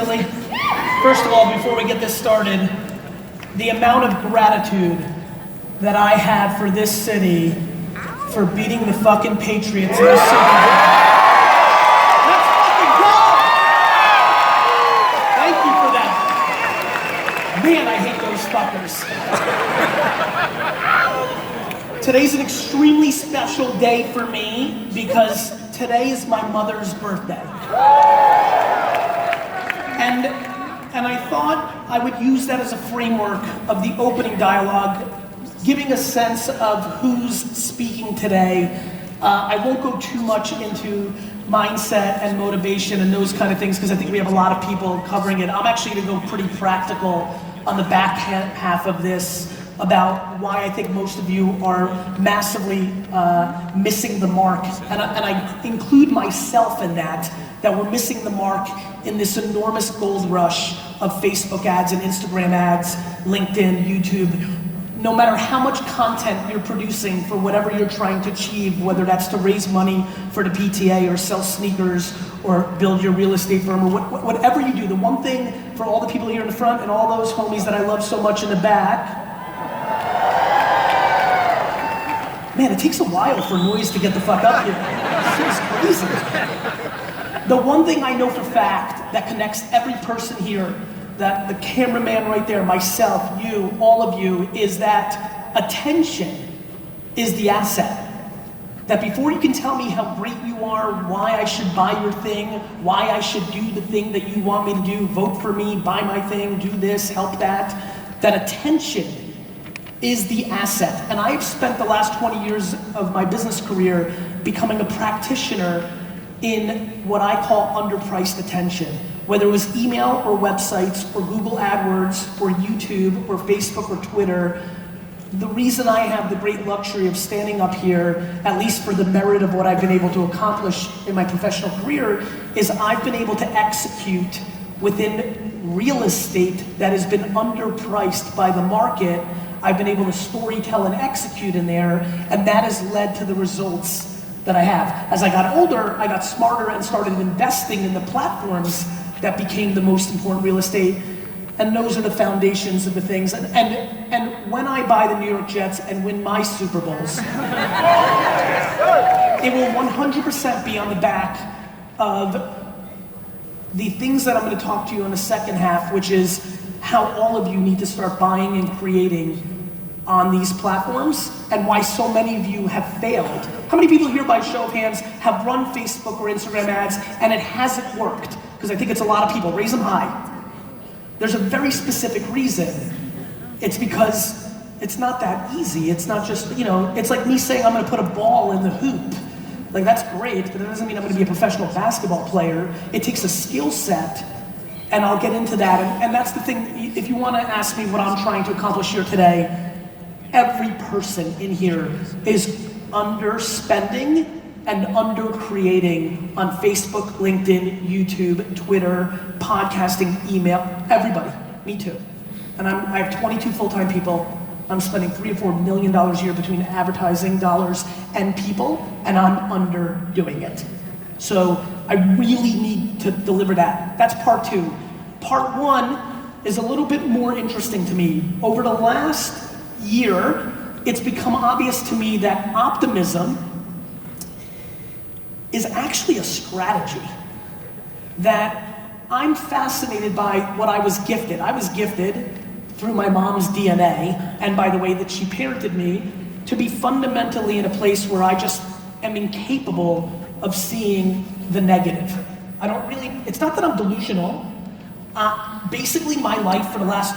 Really? First of all, before we get this started, the amount of gratitude that I have for this city for beating the fucking Patriots in the Super Bowl. Let's fucking go! Thank you for that. Man, I hate those fuckers. Today's an extremely special day for me because today is my mother's birthday. And I thought I would use that as a framework of the opening dialogue, giving a sense of who's speaking today. I won't go too much into mindset and motivation and those kind of things because I think we have a lot of people covering it. I'm actually going to go pretty practical on the back half of this about why I think most of you are massively missing the mark. And I include myself in that we're missing the mark in this enormous gold rush of Facebook ads and Instagram ads, LinkedIn, YouTube. No matter how much content you're producing for whatever you're trying to achieve, whether that's to raise money for the PTA or sell sneakers or build your real estate firm or whatever you do, the one thing for all the people here in the front and all those homies that I love so much in the back, man, it takes a while for noise to get the fuck up here. This is crazy. The one thing I know for fact that connects every person here, that the cameraman right there, myself, you, all of you, is that attention is the asset. That before you can tell me how great you are, why I should buy your thing, why I should do the thing that you want me to do, vote for me, buy my thing, do this, help that attention is the asset. And I've spent the last 20 years of my business career becoming a practitioner in what I call underpriced attention. Whether it was email or websites or Google AdWords or YouTube or Facebook or Twitter, the reason I have the great luxury of standing up here, at least for the merit of what I've been able to accomplish in my professional career, is I've been able to execute within real estate that has been underpriced by the market. I've been able to storytell and execute in there, and that has led to the results that I have. As I got older, I got smarter and started investing in the platforms that became the most important real estate, and those are the foundations of the things. And when I buy the New York Jets and win my Super Bowls, it will 100% be on the back of the things that I'm going to talk to you in the second half, which is how all of you need to start buying and creating on these platforms, and why so many of you have failed. How many people here, by show of hands, have run Facebook or Instagram ads and it hasn't worked? Because I think it's a lot of people. Raise them high. There's a very specific reason. It's because it's not that easy. It's not just, it's like me saying I'm gonna put a ball in the hoop. Like, that's great, but that doesn't mean I'm gonna be a professional basketball player. It takes a skill set, and I'll get into that. And that's the thing, if you wanna ask me what I'm trying to accomplish here today, every person in here is underspending and under-creating on Facebook, LinkedIn, YouTube, Twitter, podcasting, email, everybody, me too. And I have 22 full-time people. I'm spending $3 or $4 million a year between advertising dollars and people, and I'm underdoing it. So I really need to deliver that. That's part two. Part one is a little bit more interesting to me. Over the last year, it's become obvious to me that optimism is actually a strategy. That I'm fascinated by what I was gifted. I was gifted through my mom's DNA, and by the way that she parented me, to be fundamentally in a place where I just am incapable of seeing the negative. It's not that I'm delusional. Basically my life for the last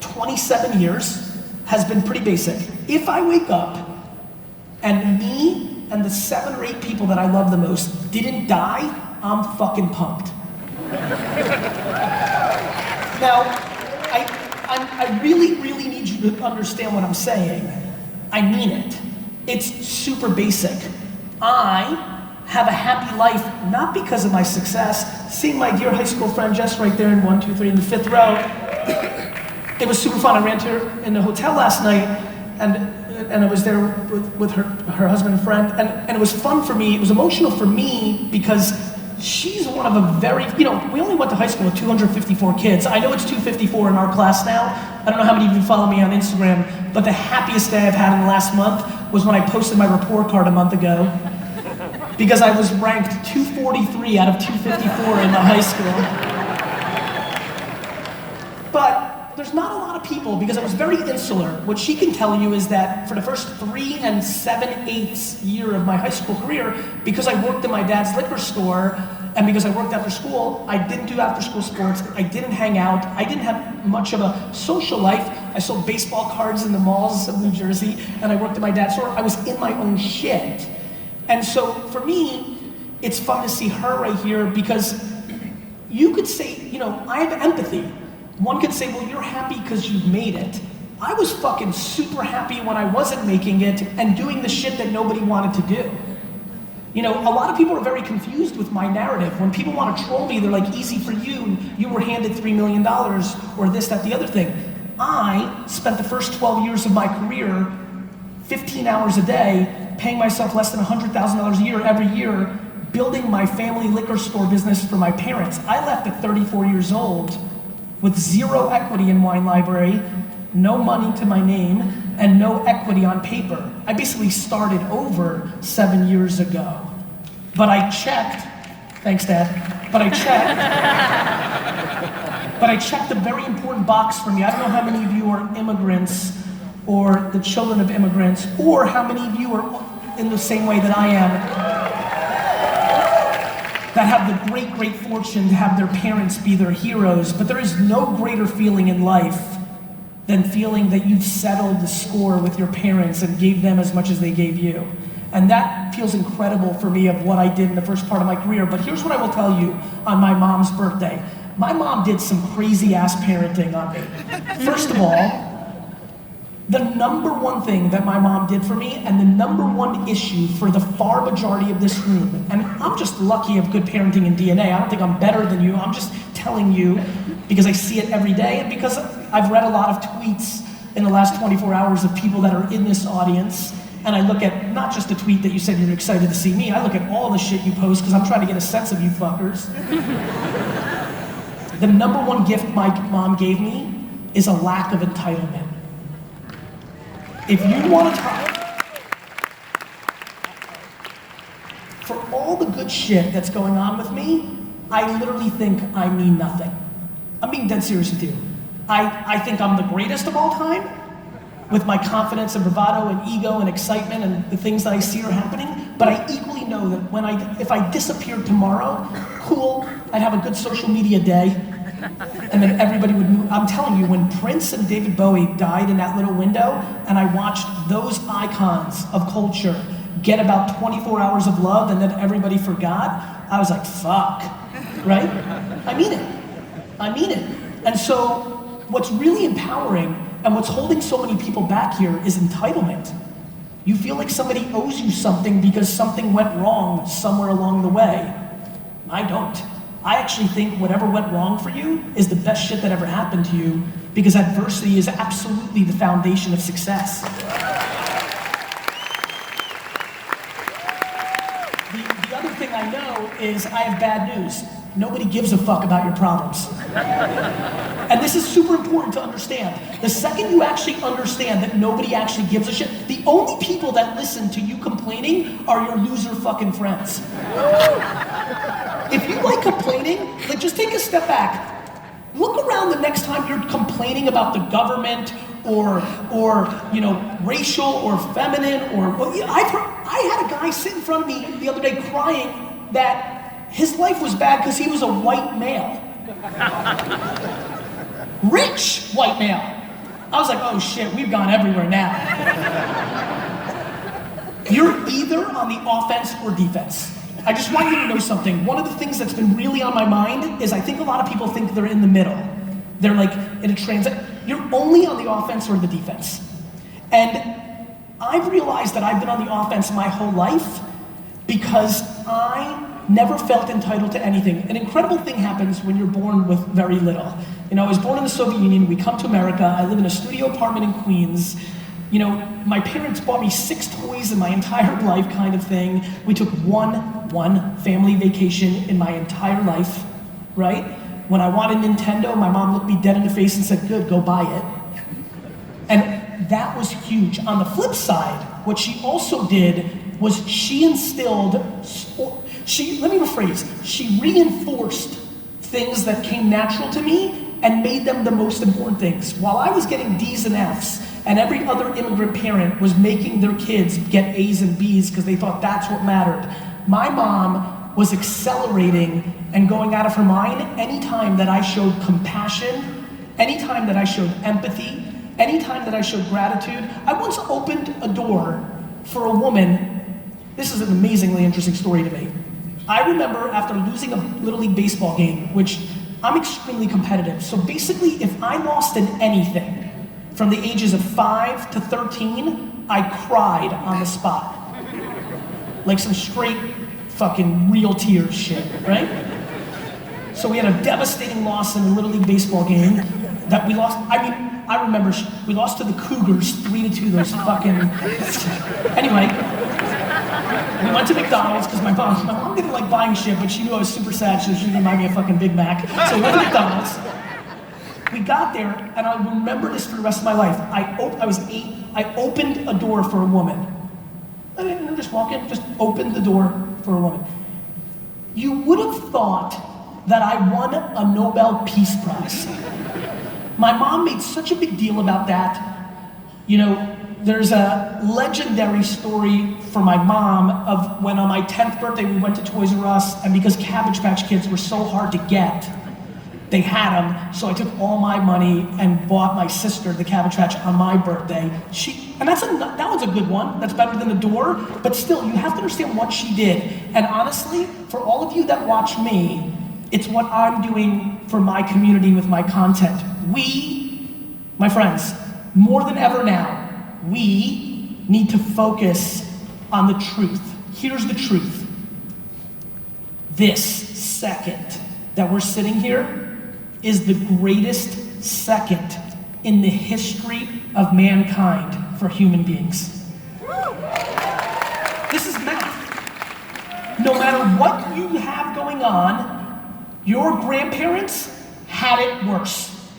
27 years has been pretty basic. If I wake up and me and the 7 or 8 people that I love the most didn't die, I'm fucking pumped. Now, I really, really need you to understand what I'm saying. I mean it. It's super basic. I have a happy life, not because of my success. Seeing my dear high school friend Jess right there in 1, 2, 3 in the 5th row, it was super fun. I ran to her in the hotel last night, and I was there with her husband and friend, and it was fun for me. It was emotional for me because she's one of a very, we only went to high school with 254 kids. I know it's 254 in our class now. I don't know how many of you follow me on Instagram, but the happiest day I've had in the last month was when I posted my report card a month ago, because I was ranked 243 out of 254 in the high school. But there's not a lot of people, because I was very insular. What she can tell you is that for the first 3 7/8 year of my high school career, because I worked in my dad's liquor store, and because I worked after school, I didn't do after school sports, I didn't hang out, I didn't have much of a social life. I sold baseball cards in the malls of New Jersey, and I worked at my dad's store. I was in my own shit. And so for me, it's fun to see her right here, because you could say, I have empathy. One could say, well, you're happy because you've made it. I was fucking super happy when I wasn't making it and doing the shit that nobody wanted to do. A lot of people are very confused with my narrative. When people want to troll me, they're like, easy for you, you were handed $3 million, or this, that, the other thing. I spent the first 12 years of my career, 15 hours a day, paying myself less than $100,000 a year every year, building my family liquor store business for my parents. I left at 34 years old with 0 equity in Wine Library, no money to my name, and no equity on paper. I basically started over 7 years ago. But I checked, thanks Dad, but I checked a very important box for me. I don't know how many of you are immigrants or the children of immigrants, or how many of you are in the same way that I am, that have the great, great fortune to have their parents be their heroes. But there is no greater feeling in life than feeling that you've settled the score with your parents and gave them as much as they gave you. And that feels incredible for me, of what I did in the first part of my career. But here's what I will tell you on my mom's birthday. My mom did some crazy ass parenting on me. First of all, the number one thing that my mom did for me, and the number one issue for the far majority of this room, and I'm just lucky of good parenting and DNA, I don't think I'm better than you, I'm just telling you because I see it every day, and because I've read a lot of tweets in the last 24 hours of people that are in this audience, and I look at not just the tweet that you said you're excited to see me, I look at all the shit you post because I'm trying to get a sense of you fuckers. The number one gift my mom gave me is a lack of entitlement. If you want to talk, for all the good shit that's going on with me, I literally think I mean nothing. I'm being dead serious with you. I think I'm the greatest of all time, with my confidence and bravado and ego and excitement and the things that I see are happening, but I equally know that if I disappeared tomorrow, cool, I'd have a good social media day, and then everybody would move. I'm telling you, when Prince and David Bowie died in that little window, and I watched those icons of culture get about 24 hours of love and then everybody forgot, I was like, fuck, right? I mean it. And so what's really empowering and what's holding so many people back here is entitlement. You feel like somebody owes you something because something went wrong somewhere along the way. I don't. I actually think whatever went wrong for you is the best shit that ever happened to you, because adversity is absolutely the foundation of success. The other thing I know is I have bad news. Nobody gives a fuck about your problems. And this is super important to understand. The second you actually understand that nobody actually gives a shit, the only people that listen to you complaining are your loser fucking friends. If you like complaining, like, just take a step back. Look around the next time you're complaining about the government or racial or feminine I had a guy sit in front of me the other day crying that his life was bad because he was a white male. Rich white male. I was like, oh shit, we've gone everywhere now. You're either on the offense or defense. I just want you to know something. One of the things that's been really on my mind is I think a lot of people think they're in the middle. They're like in a transit. You're only on the offense or the defense. And I've realized that I've been on the offense my whole life because I never felt entitled to anything. An incredible thing happens when you're born with very little. I was born in the Soviet Union. We come to America. I live in a studio apartment in Queens. You know, my parents bought me 6 toys in my entire life kind of thing. We took one family vacation in my entire life, right? When I wanted Nintendo, my mom looked me dead in the face and said, good, go buy it. And that was huge. On the flip side, what she also did was she instilled, let me rephrase, she reinforced things that came natural to me and made them the most important things. While I was getting D's and F's, and every other immigrant parent was making their kids get A's and B's because they thought that's what mattered, my mom was accelerating and going out of her mind anytime that I showed compassion, anytime that I showed empathy, anytime that I showed gratitude. I once opened a door for a woman. This is an amazingly interesting story to me. I remember after losing a Little League baseball game, which I'm extremely competitive, so basically if I lost in anything, from the ages of 5 to 13, I cried on the spot. Like some straight fucking real tears shit, right? So we had a devastating loss in the Little League baseball game that we lost. I mean, I remember we lost to the Cougars 3-2, those fucking... Anyway, we went to McDonald's because my mom didn't like buying shit, but she knew I was super sad, so she didn't buy me a fucking Big Mac. So we went to McDonald's. We got there, and I remember this for the rest of my life. I was 8. I opened a door for a woman. I didn't just walk in, just opened the door for a woman. You would have thought that I won a Nobel Peace Prize. My mom made such a big deal about that. You know, there's a legendary story for my mom of when on my 10th birthday we went to Toys R Us, and because Cabbage Patch Kids were so hard to get, they had them, so I took all my money and bought my sister the Cabbage Patch on my birthday. That was a good one. That's better than the door, but still, you have to understand what she did. And honestly, for all of you that watch me, it's what I'm doing for my community with my content. We, my friends, more than ever now, we need to focus on the truth. Here's the truth. This second that we're sitting here is the greatest second in the history of mankind for human beings. This is math. No matter what you have going on, your grandparents had it worse.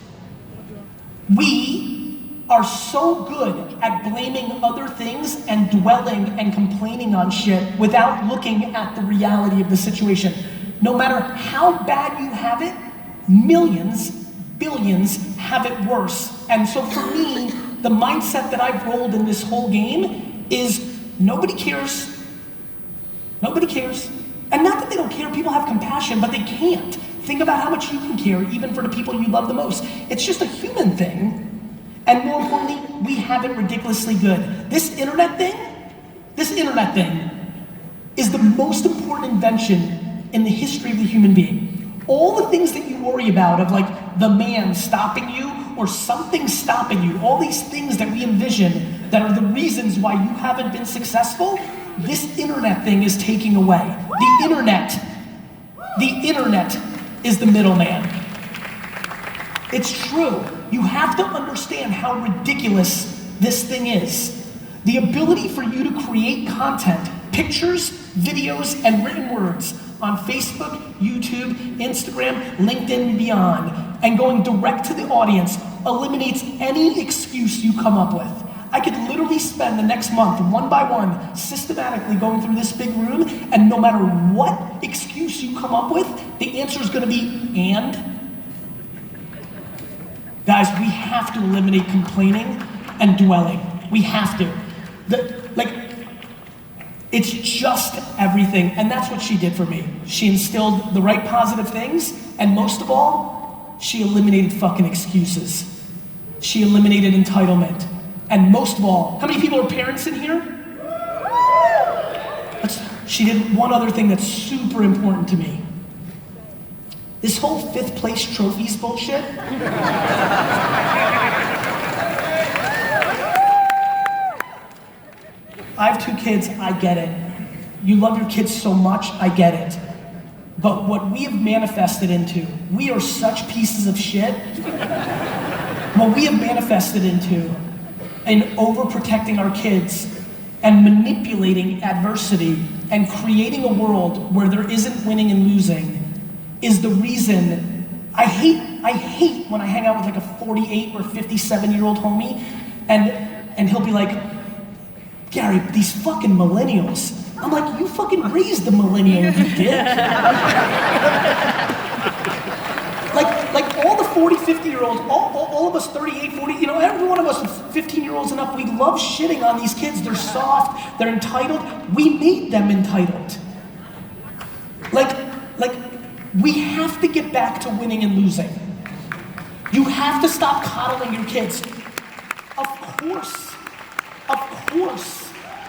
We are so good at blaming other things and dwelling and complaining on shit without looking at the reality of the situation. No matter how bad you have it, millions, billions have it worse. And so for me, the mindset that I've rolled in this whole game is nobody cares. Nobody cares. And not that they don't care, people have compassion, but they can't. Think about how much you can care, even for the people you love the most. It's just a human thing. And more importantly, we have it ridiculously good. This internet thing is the most important invention in the history of the human being. All the things that you worry about of like the man stopping you or something stopping you, all these things that we envision that are the reasons why you haven't been successful, this internet thing is taking away. The internet is the middleman. It's true. You have to understand how ridiculous this thing is. The ability for you to create content, pictures, videos, and written words on Facebook, YouTube, Instagram, LinkedIn, and beyond, and going direct to the audience eliminates any excuse you come up with. I could literally spend the next month, one by one, systematically going through this big room, and no matter what excuse you come up with, the answer is gonna be, and? Guys, we have to eliminate complaining and dwelling. We have to. It's just everything, and that's what she did for me. She instilled the right positive things, and most of all, she eliminated fucking excuses. She eliminated entitlement. And most of all, how many people are parents in here? She did one other thing that's super important to me. This whole 5th place trophies bullshit. I have 2 kids, I get it. You love your kids so much, I get it. But what we have manifested into, we are such pieces of shit. What we have manifested into in overprotecting our kids and manipulating adversity and creating a world where there isn't winning and losing is the reason I hate when I hang out with like a 48 or 57-year-old homie and he'll be like, Gary, these fucking millennials. I'm like, you fucking raised the millennial, you dick. like all the 40, 50-year-olds, all of us 38, 40, every one of us 15-year-olds and up, we love shitting on these kids. They're soft, they're entitled. We made them entitled. Like, we have to get back to winning and losing. You have to stop coddling your kids. Of course,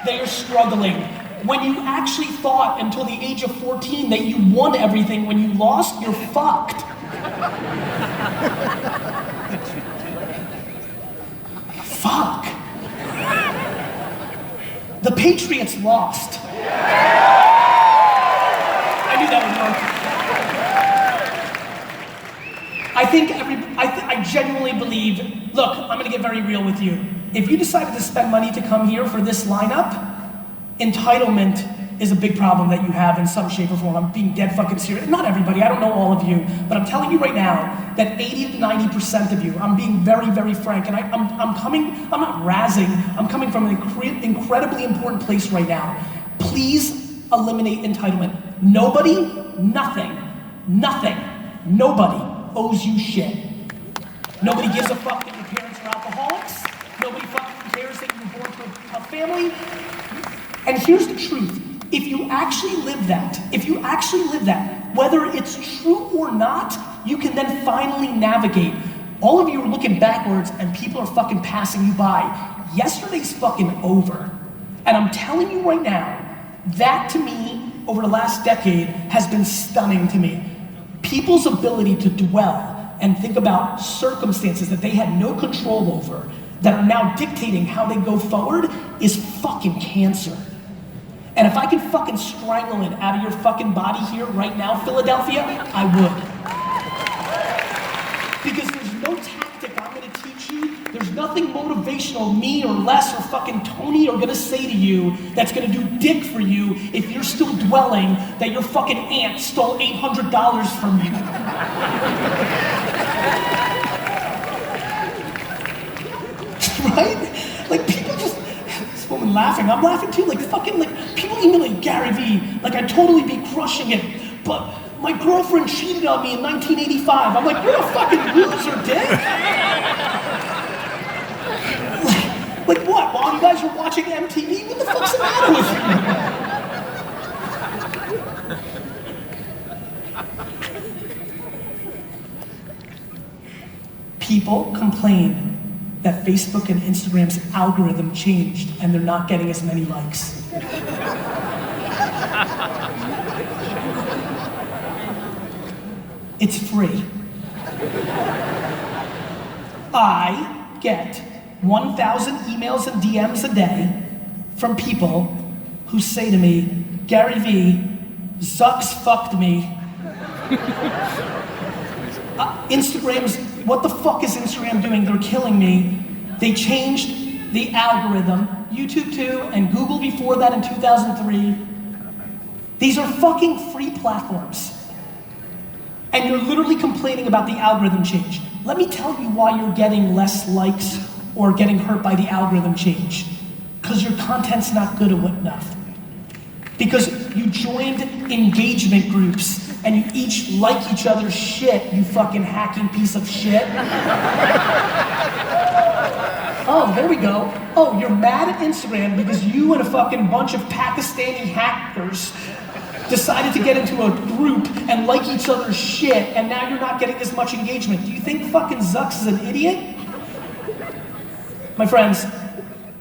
they are struggling. When you actually thought until the age of 14 that you won everything, when you lost, you're fucked. Fuck. The Patriots lost. I knew that would work. I genuinely believe, look, I'm gonna get very real with you. If you decided to spend money to come here for this lineup, entitlement is a big problem that you have in some shape or form. I'm being dead fucking serious. Not everybody, I don't know all of you, but I'm telling you right now that 80 to 90% of you, I'm being very, very frank, and I'm not razzing, I'm coming from an incredibly important place right now. Please eliminate entitlement. Nobody, nothing, nobody owes you shit. Nobody gives a fuck that your parents are alcoholics. Nobody fucking cares that you were born to a tough family. And here's the truth. If you actually live that, whether it's true or not, you can then finally navigate. All of you are looking backwards and people are fucking passing you by. Yesterday's fucking over. And I'm telling you right now, that to me, over the last decade, has been stunning to me. People's ability to dwell and think about circumstances that they had no control over, that are now dictating how they go forward, is fucking cancer. And if I could fucking strangle it out of your fucking body here right now, Philadelphia, I would. Because there's no tactic I'm gonna teach you, there's nothing motivational me or Les or fucking Tony are gonna say to you that's gonna do dick for you if you're still dwelling that your fucking aunt stole $800 from you. Right? Like people just, this woman laughing, I'm laughing too, like fucking, like people emailing Gary Vee, like I'd totally be crushing it, but my girlfriend cheated on me in 1985. I'm like, you're a fucking loser, dick. like what, while you guys were watching MTV? What the fuck's the matter with you? People complain that Facebook and Instagram's algorithm changed and they're not getting as many likes. It's free. I get 1,000 emails and DMs a day from people who say to me, Gary Vee, Zucks fucked me. Instagram's, what the fuck is Instagram doing? They're killing me. They changed the algorithm, YouTube too, and Google before that in 2003. These are fucking free platforms. And you're literally complaining about the algorithm change. Let me tell you why you're getting less likes or getting hurt by the algorithm change. Because your content's not good enough. Because you joined engagement groups and you each like each other's shit, you fucking hacking piece of shit. Oh, there we go. Oh, you're mad at Instagram because you and a fucking bunch of Pakistani hackers decided to get into a group and like each other's shit, and now you're not getting as much engagement. Do you think fucking Zucks is an idiot? My friends,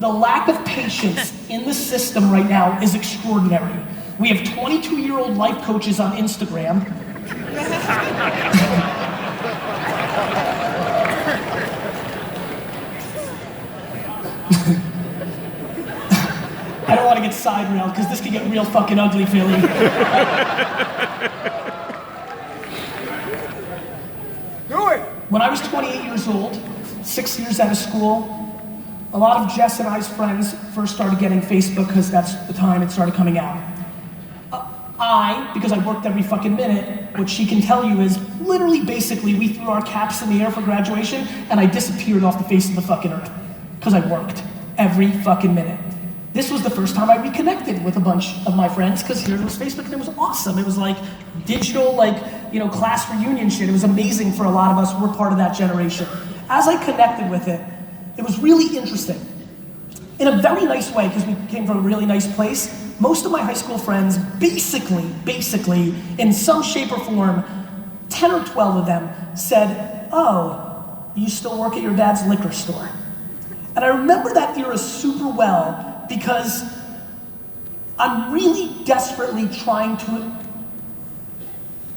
the lack of patience in the system right now is extraordinary. We have 22-year-old life coaches on Instagram. I don't want to get side railed because this can get real fucking ugly, Philly. Do it! When I was 28 years old, 6 years out of school, a lot of Jess and I's friends first started getting Facebook because that's the time it started coming out. Because I worked every fucking minute, what she can tell you is literally basically we threw our caps in the air for graduation and I disappeared off the face of the fucking earth because I worked every fucking minute. This was the first time I reconnected with a bunch of my friends because here was Facebook and it was awesome. It was like digital, class reunion shit. It was amazing for a lot of us. We're part of that generation. As I connected with it, it was really interesting. In a very nice way, because we came from a really nice place, most of my high school friends basically, in some shape or form, 10 or 12 of them said, "Oh, you still work at your dad's liquor store?" And I remember that era super well because I'm really desperately trying to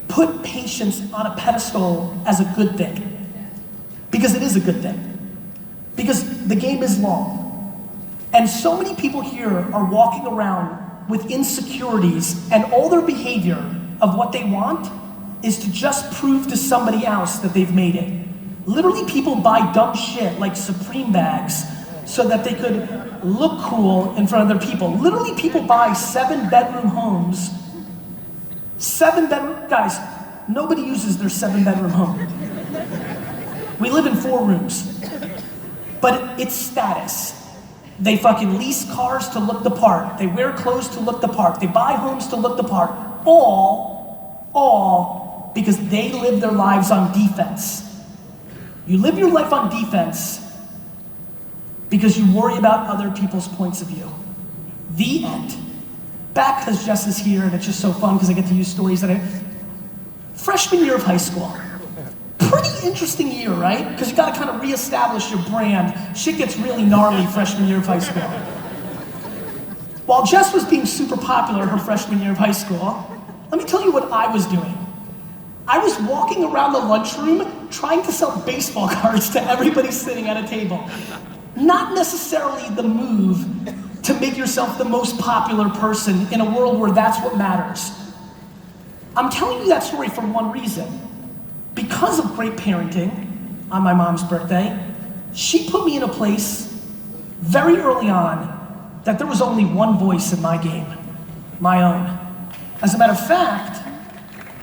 put patience on a pedestal as a good thing. Because it is a good thing. Because the game is long. And so many people here are walking around with insecurities and all their behavior of what they want is to just prove to somebody else that they've made it. Literally people buy dumb shit like Supreme bags so that they could look cool in front of their people. Literally people buy 7-bedroom homes. 7-bedroom, guys, nobody uses their 7-bedroom home. We live in 4 rooms, but it's status. They fucking lease cars to look the part. They wear clothes to look the part. They buy homes to look the part. All because they live their lives on defense. You live your life on defense because you worry about other people's points of view. The end. Back because Jess is here and it's just so fun because I get to use stories that freshman year of high school. Pretty interesting year, right? Because you gotta kind of reestablish your brand. Shit gets really gnarly freshman year of high school. While Jess was being super popular her freshman year of high school, let me tell you what I was doing. I was walking around the lunchroom trying to sell baseball cards to everybody sitting at a table. Not necessarily the move to make yourself the most popular person in a world where that's what matters. I'm telling you that story for one reason. Because of great parenting on my mom's birthday, she put me in a place very early on that there was only one voice in my game, my own. As a matter of fact,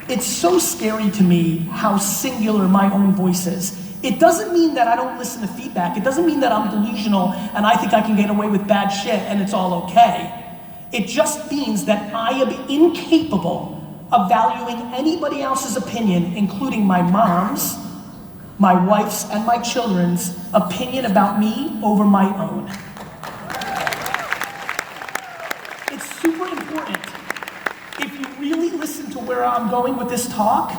it's so scary to me how singular my own voice is. It doesn't mean that I don't listen to feedback. It doesn't mean that I'm delusional and I think I can get away with bad shit and it's all okay. It just means that I am incapable of valuing anybody else's opinion, including my mom's, my wife's, and my children's opinion about me over my own. It's super important. If you really listen to where I'm going with this talk,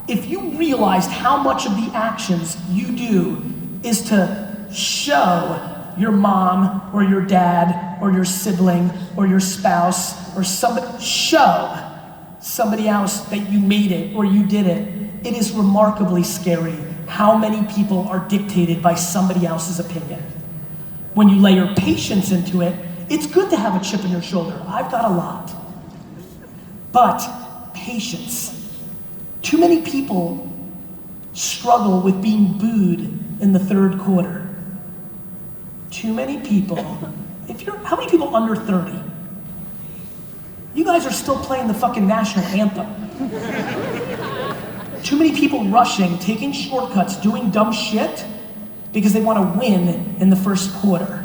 if you realized how much of the actions you do is to show your mom or your dad or your sibling or your spouse or somebody, show somebody else that you made it or you did it, it is remarkably scary how many people are dictated by somebody else's opinion. When you layer patience into it, it's good to have a chip on your shoulder. I've got a lot. But patience. Too many people struggle with being booed in the third quarter. Too many people. How many people under 30? You guys are still playing the fucking national anthem. Too many people rushing, taking shortcuts, doing dumb shit because they want to win in the first quarter.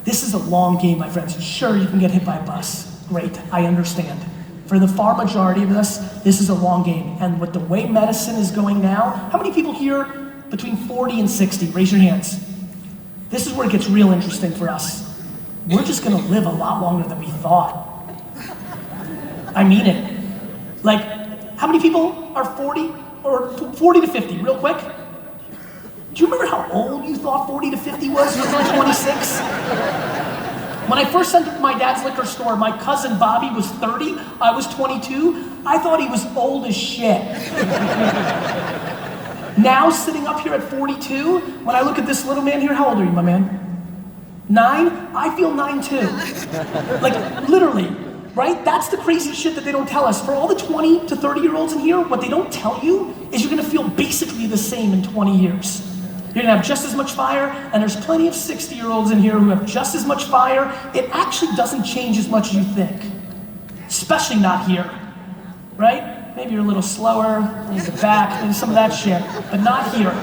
This is a long game, my friends. Sure, you can get hit by a bus. Great, I understand. For the far majority of us, this is a long game. And with the way medicine is going now, how many people here between 40 and 60? Raise your hands. This is where it gets real interesting for us. We're just gonna live a lot longer than we thought. I mean it. Like, how many people are 40 or 40 to 50, real quick? Do you remember how old you thought 40 to 50 was? You were like 26? When I first entered my dad's liquor store, my cousin Bobby was 30, I was 22. I thought he was old as shit. Now, sitting up here at 42, when I look at this little man here, how old are you, my man? 9? I feel 9 too. Like, literally, right? That's the crazy shit that they don't tell us. For all the 20 to 30-year-olds in here, what they don't tell you is you're gonna feel basically the same in 20 years. You're gonna have just as much fire, and there's plenty of 60-year-olds in here who have just as much fire. It actually doesn't change as much as you think, especially not here, right? Maybe you're a little slower, maybe the back, maybe some of that shit, but not here,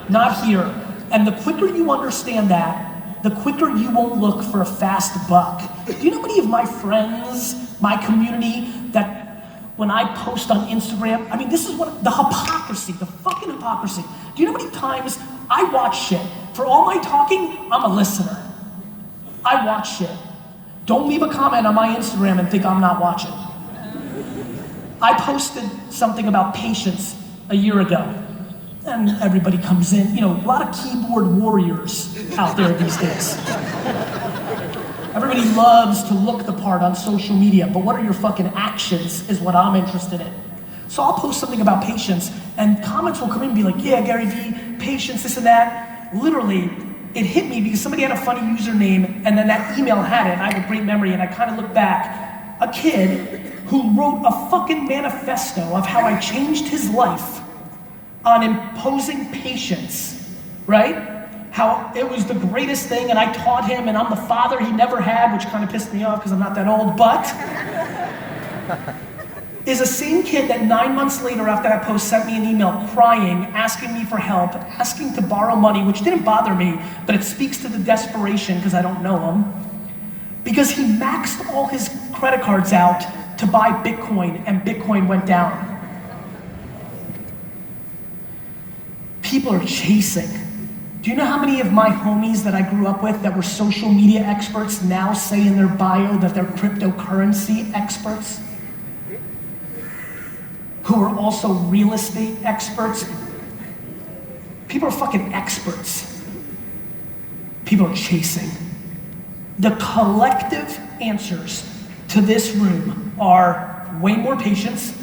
not here. And the quicker you understand that, the quicker you won't look for a fast buck. Do you know many of my friends, my community, that when I post on Instagram, I mean, this is what, the hypocrisy, the fucking hypocrisy. Do you know how many times I watch shit? For all my talking, I'm a listener. I watch shit. Don't leave a comment on my Instagram and think I'm not watching. I posted something about patience a year ago, and everybody comes in, you know, a lot of keyboard warriors out there these days. Everybody loves to look the part on social media, but what are your fucking actions is what I'm interested in. So I'll post something about patience, and comments will come in and be like, yeah, Gary Vee, patience, this and that. Literally, it hit me because somebody had a funny username, and then that email had it, and I have a great memory, and I kind of look back. A kid who wrote a fucking manifesto of how I changed his life on imposing patience, right? How it was the greatest thing, and I taught him, and I'm the father he never had, which kind of pissed me off because I'm not that old, but is the same kid that 9 months later after that post sent me an email crying, asking me for help, asking to borrow money, which didn't bother me, but it speaks to the desperation because I don't know him, because he maxed all his credit cards out to buy Bitcoin, and Bitcoin went down. People are chasing. Do you know how many of my homies that I grew up with that were social media experts now say in their bio that they're cryptocurrency experts? Who are also real estate experts? People are fucking experts. People are chasing. The collective answers to this room are way more patience,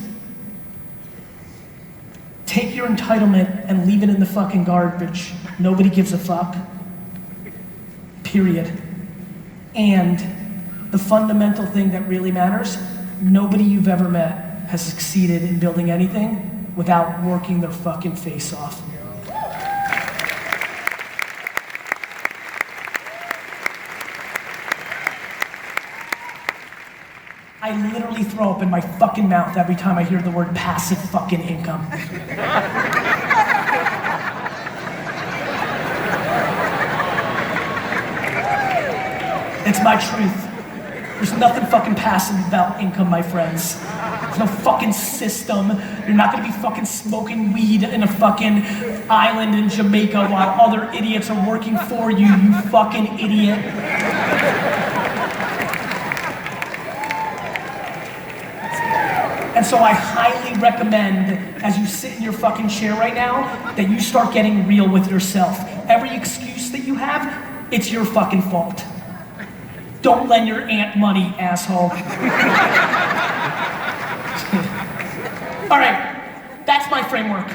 take your entitlement and leave it in the fucking garbage. Nobody gives a fuck. Period. And the fundamental thing that really matters, nobody you've ever met has succeeded in building anything without working their fucking face off. I literally throw up in my fucking mouth every time I hear the word passive fucking income. It's my truth. There's nothing fucking passive about income, my friends. There's no fucking system. You're not gonna be fucking smoking weed in a fucking island in Jamaica while other idiots are working for you, you fucking idiot. And so I highly recommend, as you sit in your fucking chair right now, that you start getting real with yourself. Every excuse that you have, it's your fucking fault. Don't lend your aunt money, asshole. All right, that's my framework.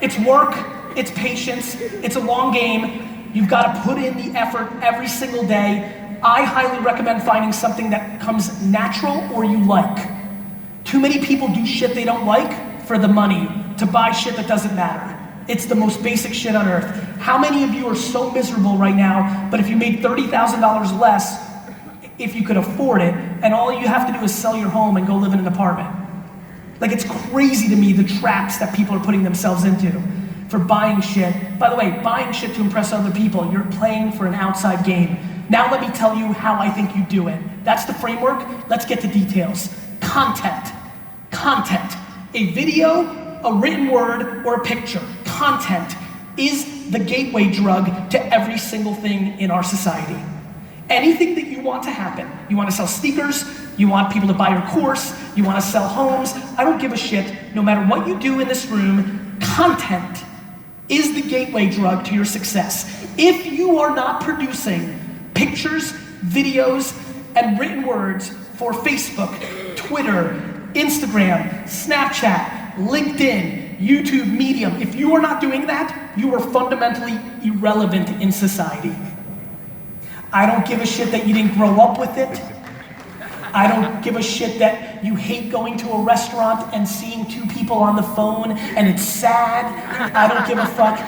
It's work, it's patience, it's a long game. You've got to put in the effort every single day. I highly recommend finding something that comes natural or you like. Too many people do shit they don't like for the money, to buy shit that doesn't matter. It's the most basic shit on earth. How many of you are so miserable right now, but if you made $30,000 less, if you could afford it, and all you have to do is sell your home and go live in an apartment? Like, it's crazy to me the traps that people are putting themselves into for buying shit. By the way, buying shit to impress other people, you're playing for an outside game. Now let me tell you how I think you do it. That's the framework. Let's get to details. Content. Content. A video, a written word, or a picture. Content is the gateway drug to every single thing in our society. Anything that you want to happen. You want to sell sneakers, you want people to buy your course, you want to sell homes, I don't give a shit. No matter what you do in this room, content is the gateway drug to your success. If you are not producing pictures, videos, and written words for Facebook, Twitter, Instagram, Snapchat, LinkedIn, YouTube, Medium, if you are not doing that, you are fundamentally irrelevant in society. I don't give a shit that you didn't grow up with it. I don't give a shit that you hate going to a restaurant and seeing two people on the phone and it's sad. I don't give a fuck.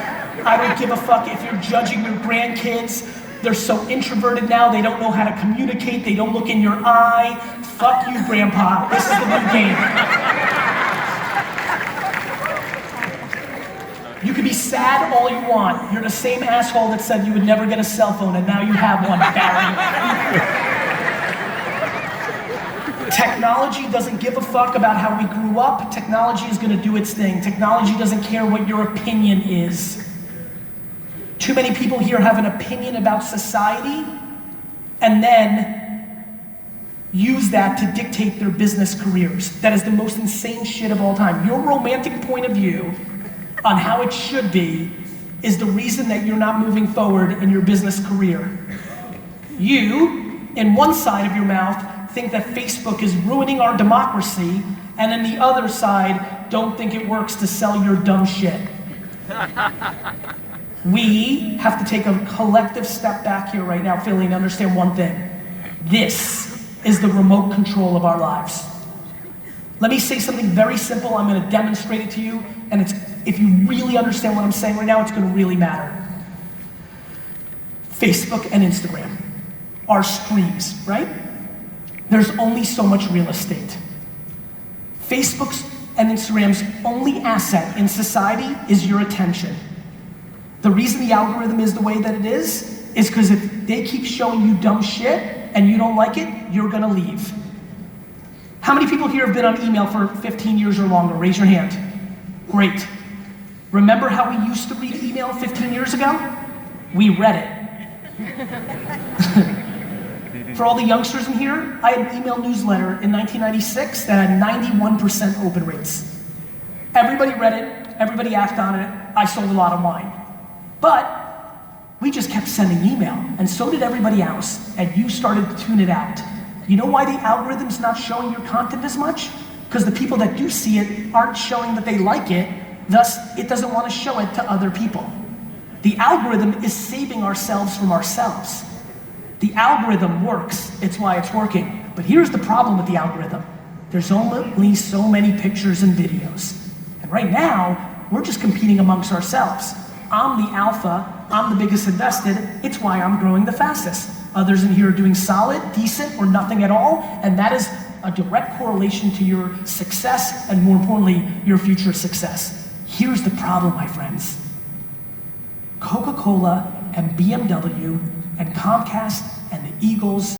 I don't give a fuck if you're judging your grandkids. They're so introverted now, they don't know how to communicate, they don't look in your eye. Fuck you, Grandpa. This is the new game. You can be sad all you want. You're the same asshole that said you would never get a cell phone, and now you have one, Barry. Technology doesn't give a fuck about how we grew up. Technology is gonna do its thing. Technology doesn't care what your opinion is. Too many people here have an opinion about society and then use that to dictate their business careers. That is the most insane shit of all time. Your romantic point of view on how it should be is the reason that you're not moving forward in your business career. You, in one side of your mouth, think that Facebook is ruining our democracy, and in the other side, don't think it works to sell your dumb shit. We have to take a collective step back here right now, Philly, and understand one thing. This is the remote control of our lives. Let me say something very simple. I'm gonna demonstrate it to you, and if you really understand what I'm saying right now, it's gonna really matter. Facebook and Instagram are streams, right? There's only so much real estate. Facebook's and Instagram's only asset in society is your attention. The reason the algorithm is the way that it is because if they keep showing you dumb shit and you don't like it, you're gonna leave. How many people here have been on email for 15 years or longer? Raise your hand. Great. Remember how we used to read email 15 years ago? We read it. For all the youngsters in here, I had an email newsletter in 1996 that had 91% open rates. Everybody read it, everybody acted on it, I sold a lot of wine. But we just kept sending email, and so did everybody else, and you started to tune it out. You know why the algorithm's not showing your content as much? Because the people that do see it aren't showing that they like it, thus it doesn't want to show it to other people. The algorithm is saving ourselves from ourselves. The algorithm works, it's why it's working. But here's the problem with the algorithm. There's only so many pictures and videos. And right now, we're just competing amongst ourselves. I'm the alpha, I'm the biggest invested, it's why I'm growing the fastest. Others in here are doing solid, decent, or nothing at all, and that is a direct correlation to your success, and more importantly, your future success. Here's the problem, my friends. Coca-Cola and BMW and Comcast and the Eagles